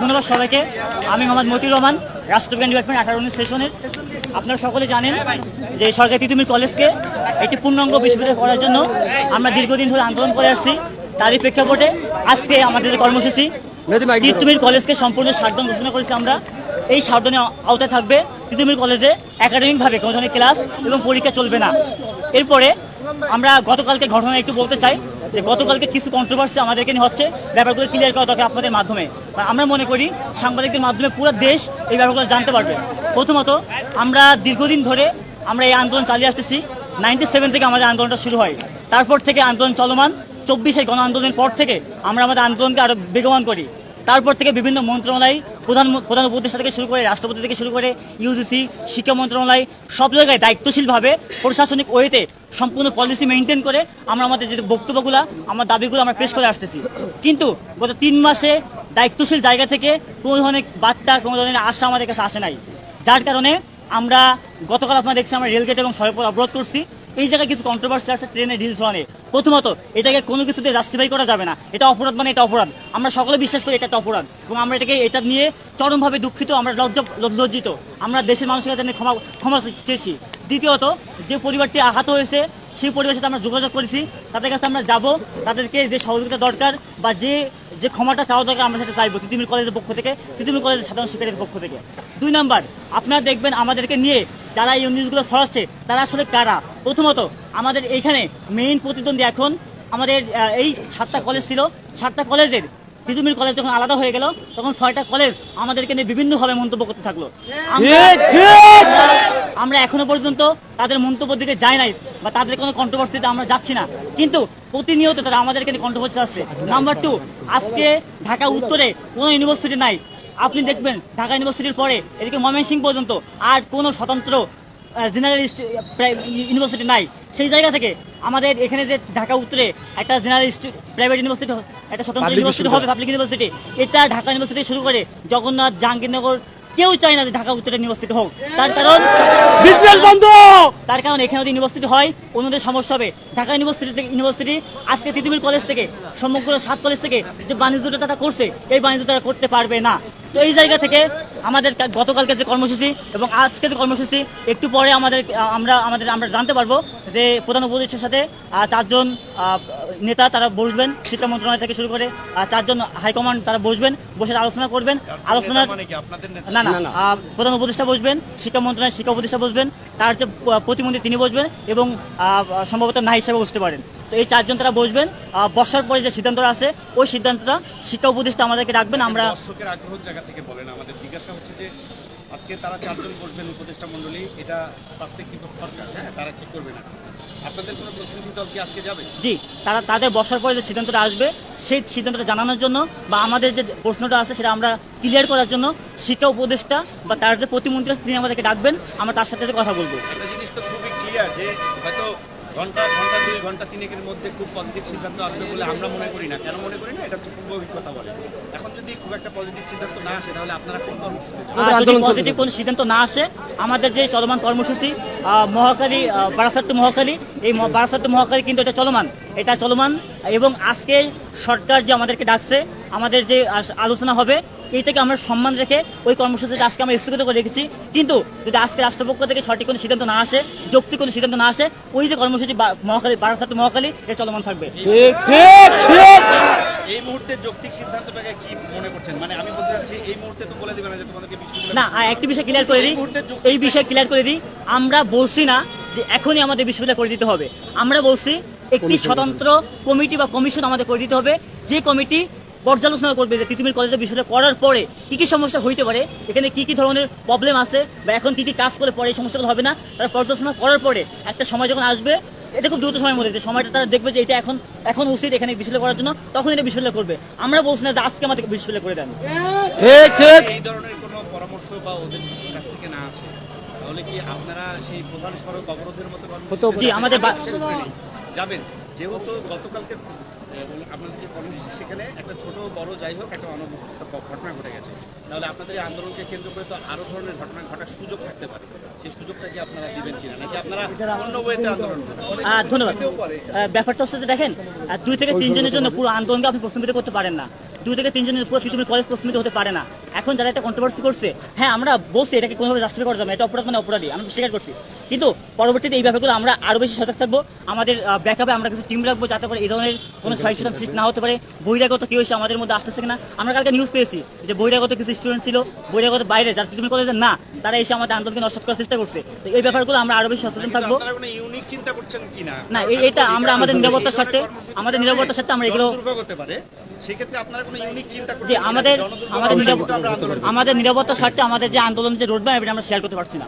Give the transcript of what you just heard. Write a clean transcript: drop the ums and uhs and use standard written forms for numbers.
ধন্যবাদ সবাইকে। আমি মোহাম্মদ মতিউর রহমান, রাষ্ট্রবিজ্ঞান ডিপার্টমেন্ট 18-19 সেশনের। আপনারা সকলে জানেন যে সরকারি তিতুমির কলেজকে একটি পূর্ণাঙ্গ বিশ্ববিদ্যালয় করার জন্য আমরা দীর্ঘদিন ধরে আন্দোলন করে আসছি। তারই প্রেক্ষাপটে আজকে আমাদের যে কর্মসূচি, তিতুমির কলেজকে সম্পূর্ণ শাটডাউন ঘোষণা করেছি আমরা। এই শাটডাউনের আওতায় থাকবে তিতুমির কলেজে একাডেমিকভাবে কোনো ধরনের ক্লাস এবং পরীক্ষা চলবে না। এরপরে আমরা গতকালকে ঘটনা একটু বলতে চাই যে গতকালকে কিছু কন্ট্রোভার্সি আমাদেরকে নিয়ে হচ্ছে, ব্যাপারগুলো ক্লিয়ার করা দরকার আপনাদের মাধ্যমে। আমরা মনে করি সাংবাদিকদের মাধ্যমে পুরো দেশ এই ব্যাপারগুলো জানতে পারবে। প্রথমত, আমরা দীর্ঘদিন ধরে আমরা এই আন্দোলন চালিয়ে আসতেছি। 97 থেকে আমাদের আন্দোলনটা শুরু হয়, তারপর থেকে আন্দোলন চলমান। 24-এর গণ আন্দোলনের পর থেকে আমরা আমাদের আন্দোলনকে আরো বেগবান করি। তারপর থেকে বিভিন্ন মন্ত্রণালয়, প্রধান উপদেষ্টা থেকে শুরু করে রাষ্ট্রপতি থেকে শুরু করে ইউজিসি, শিক্ষা মন্ত্রণালয়, সব জায়গায় দায়িত্বশীলভাবে প্রশাসনিক ওয়েতে সম্পূর্ণ পলিসি মেনটেন করে আমরা আমাদের যে বক্তব্যগুলো, আমার দাবিগুলো আমরা পেশ করে আসতেছি। কিন্তু গত 3 মাসে দায়িত্বশীল জায়গা থেকে কোনো ধরনের বার্তা, কোনো ধরনের আশা আমাদের কাছে আসে নাই। যার কারণে আমরা গতকাল আপনারা দেখছি আমরা রেলগেট এবং সড়কপথ অবরোধ করছি। এই জায়গায় কিছু কন্ট্রোভার্সি আছে ট্রেনের রিলস ওয়ানে। প্রথমত, এটাকে কোনো কিছুতে জাস্টিফাই করা যাবে না। এটা অপরাধ, মানে এটা অপরাধ। আমরা সকলে বিশ্বাস করি এটা একটা অপরাধ এবং আমরা এটা নিয়ে চরমভাবে দুঃখিত, আমরা লজ্জিত। আমরা দেশের মানুষের কাছে ক্ষমা চেয়েছি। দ্বিতীয়ত, যে পরিবারটি আহত হয়েছে সেই পরিবারের সাথে আমরা যোগাযোগ করেছি, তাদের কাছে আমরা যাব, তাদেরকে যে সহযোগিতা দরকার বা যে ক্ষমাটা চাওয়া দরকার আমরা সেটা চাইবো তিতুমির কলেজের পক্ষ থেকে, তিতুমির কলেজের সাধারণ শিক্ষার্থীর পক্ষ থেকে। 2 নাম্বার, আপনারা দেখবেন আমাদেরকে নিয়ে যারা এই নিউজগুলো ছড়াচ্ছে তারা আসলে কারা। প্রথমত, আমাদের এইখানে মেইন প্রতিদ্বন্দ্বী এখন আমাদের এই 7টা কলেজ ছিল। 7টা কলেজের তিতুমির কলেজ যখন আলাদা হয়ে গেল তখন 6টা কলেজ আমাদেরকে নিয়ে বিভিন্নভাবে মন্তব্য করতে থাকলো। আমরা এখনো পর্যন্ত তাদের মন্তব্যের দিকে যাই নাই বা তাদের কোনো কন্ট্রোভার্সিতে আমরা যাচ্ছি না, কিন্তু প্রতিনিয়ত তারা আমাদেরকে নিয়ে কন্ট্রোভার্সি আসছে। নাম্বার 2, আজকে ঢাকা উত্তরে কোনো ইউনিভার্সিটি নাই। আপনি দেখবেন ঢাকা ইউনিভার্সিটির পরে এদিকে ময়মনসিংহ পর্যন্ত আর কোনো স্বতন্ত্র জেনারেলিস্ট ইউনিভার্সিটি নাই। সেই জায়গা থেকে আমাদের এখানে যে ঢাকা উত্তরে একটা জেনারেলিস্ট প্রাইভেট ইউনিভার্সিটি, একটা স্বতন্ত্র ইউনিভার্সিটি হবে, পাবলিক ইউনিভার্সিটি, এটা ঢাকা ইউনিভার্সিটি শুরু করে জগন্নাথ, জাহাঙ্গীরনগর, কেউ চায় না যে ঢাকা উত্তরের ইউনিভার্সিটি হোক। তার কারণ বিজনেস বন্ধ। তার কারণ এখানে যদি ইউনিভার্সিটি হয় অন্যদের সমস্যা হবে। ঢাকা ইউনিভার্সিটি আজকে তিতুমির কলেজ থেকে, সমগ্র 7 কলেজ থেকে যে বাণিজ্যটা তারা করছে, এই বাণিজ্য তারা করতে পারবে না। তো এই জায়গা থেকে আমাদের গতকালকে যে কর্মসূচি এবং আজকে যে কর্মসূচি, একটু পরে আমরা জানতে পারবো যে প্রধান উপদেষ্টার সাথে 4 জন নেতা তারা বসবেন, শিক্ষা মন্ত্রণালয় থেকে শুরু করে 4 জন হাইকমান্ড তারা বসবেন, বসে আলোচনা করবেন। আলোচনার প্রধান উপদেষ্টা বসবেন, শিক্ষা মন্ত্রণালয়ের শিক্ষা উপদেষ্টা বসবেন, তার যে প্রতিমন্ত্রী তিনি বসবেন এবং সম্ভবত না হিসাবে বসতে পারেন। তো এই 4 জন তারা বসবেন। বসার পরে যে সিদ্ধান্তটা আছে ওই সিদ্ধান্তটা শিক্ষা উপদেষ্টা আমাদেরকে রাখবেন। আমরা দর্শকের আগ্রহ জায়গা থেকে বলেন, আমাদের জিজ্ঞাসা হচ্ছে যে আজকে তারা 4 জন বসবেন উপদেষ্টা মণ্ডলী, এটা পার্সপেক্টিভ সরকার, হ্যাঁ, তারা ঠিক করবে না। আপনাদের কোনো প্রতিনিধি দল কি আজকে যাবে? জি, তাদের বসার পরে যে সিদ্ধান্তটা আসবে সেই সিদ্ধান্তটা জানানোর জন্য বা আমাদের যে প্রশ্নটা আছে সেটা আমরা ক্লিয়ার করার জন্য শিক্ষা উপদেষ্টা বা তার যে প্রতিমন্ত্রী তিনি আমাদেরকে ডাকবেন, আমরা তার সাথে কথা বলবো। একটা জিনিস তো খুবই ক্লিয়ার যে হয়তো ঘন্টা 2 ঘন্টা 3 মধ্যে খুব পজিটিভ সিদ্ধান্ত আসবে বলে আমরা মনে করি না। কেন মনে করি না? এটা হচ্ছে পূর্ব অভিজ্ঞতা বলে। এখন যদি খুব একটা পজিটিভ সিদ্ধান্ত না আসে তাহলে আপনারা কোন যদি পজিটিভ কোনো সিদ্ধান্ত না আসে, আমাদের যে চলমান কর্মসূচি মহাখালী, বারাসাত টু মহাখালী, এই বারাসাত টু মহাখালী কিন্তু এটা চলমান এবং আজকে সরকার যে আমাদেরকে ডাকছে, আমাদের যে আলোচনা হবে, এইটাকে আমরা সম্মান রেখে ওই কর্মসূচিটা আজকে আমরা স্থগিত করে রেখেছি। কিন্তু যদি আজকে রাষ্ট্রপক্ষ থেকে সঠিক কোনো সিদ্ধান্ত না আসে, যৌক্তিক কোনো সিদ্ধান্ত না আসে, ওই যে কর্মসূচি মহাখালী, বারাসাত টু মহাখালী, এটা চলমান থাকবে। এই মুহূর্তে যৌক্তিক সিদ্ধান্তটাকে কি মনে করছেন? মানে আমি বলতে চাচ্ছি এই মুহূর্তে তো বলে দিবেন না যে তোমাদেরকে না, একটি বিষয় ক্লিয়ার করে দিই, এই বিষয় ক্লিয়ার করে দিই। আমরা বলছি না যে এখনই আমাদের বিশ্ববিদ্যালয় করে দিতে হবে। আমরা বলছি একটি স্বতন্ত্র কমিটি বা কমিশন আমাদের করে দিতে হবে, যে কমিটি পর্যালোচনা করবে যে তিতুমির কলেজের বিষয়টা করার পরে কি কি সমস্যা হইতে পারে, এখানে কি কি ধরনের প্রবলেম আছে বা এখন কি কি কাজ করে পরে এই সমস্যাগুলো হবে না। তারা পর্যালোচনা করার পরে একটা সময় যখন আসবে, এটা খুব দ্রুত সময়ের মধ্যে, যে সময়টা তারা দেখবে যে এটা এখন উচিত এখানে বিশ্ববিদ্যালয় করার জন্য, তখন এটা বিশ্ববিদ্যালয় করবে। আমরা বলছি না যে আজকে আমাদের বিশ্ববিদ্যালয় করে দেন। এই ধরনের কোনো পরামর্শ বা ওদের কাছ থেকে না আসে তাহলে কি আপনারা সেই প্রধান সড়ক অবরোধের মতো জি আমাদের যাবেন? যেহেতু গতকালকে আপনাদের যে কর্মসূচি সেখানে একটা ছোট বড় যাই হোক একটা অনবহিত ঘটনা ঘটে গেছে, তাহলে আপনাদের এই আন্দোলনকে কেন্দ্র করে তো আরো ধরনের ঘটনা ঘটার সুযোগ থাকতে পারে। সেই সুযোগটা কি আপনারা দিবেন কিনা, নাকি আপনারা অন্য ওয়েতে আন্দোলন করবেন? ধন্যবাদ। ব্যাপারটা হচ্ছে যে দেখেন, 2 থেকে 3 জনের জন্য পুরো আন্দোলনকে আপনি প্রশ্নবিদ্ধ করতে পারেন না। 2 থেকে 3 জনের উপর তিতুমির কলেজ প্রস্তুত হতে পারে না। এখন যারা একটা কন্ট্রোভার্সি করছে, হ্যাঁ আমরা বলছি এটাকে কোনোভাবে জাস্টিফাই করা যাবে না, এটা অপরাধ মানে অপরাধী, আমি স্বীকার করছি। কিন্তু পরবর্তীতে এই ব্যাপারগুলো আমরা আরো বেশি সজাগ থাকবো, আমাদের ব্যাকআপে আমরা কিছু টিম রাখবো যাতে করে এই ধরনের কোনো সহিংসতা সৃষ্টি না হতে পারে। বহিরাগত কেউ এসে আমাদের মধ্যে আসতেছে কিনা, আমরা কালকে নিউজ পেয়েছি যে বহিরাগত কিছু স্টুডেন্ট ছিল, বহিরাগত বাইরে যারা তিতুমির কলেজের না, তারা এসে আমাদের আন্দোলনকে নষ্ট করার চেষ্টা করছে। তো এই ব্যাপারগুলো আমরা আরো বেশি সচেতন থাকবো। আপনারা কোনো ইউনিক চিন্তা করছেন কিনা? না এটা আমরা আমাদের নিরাপত্তার স্বার্থে আমরা এগুলো দুর্ভোগ হতে পারে, সেক্ষেত্রে আপনারা কোনো ইউনিক চিন্তা করছেন যে কিনা? আমাদের জনদুর্ভোগ হলে কিন্তু আমরা আন্দোলন করব। আমাদের নিরাপত্তার স্বার্থে আমাদের যে আন্দোলন যে রোডম্যাপ এটা আমরা শেয়ার করতে পারছি না।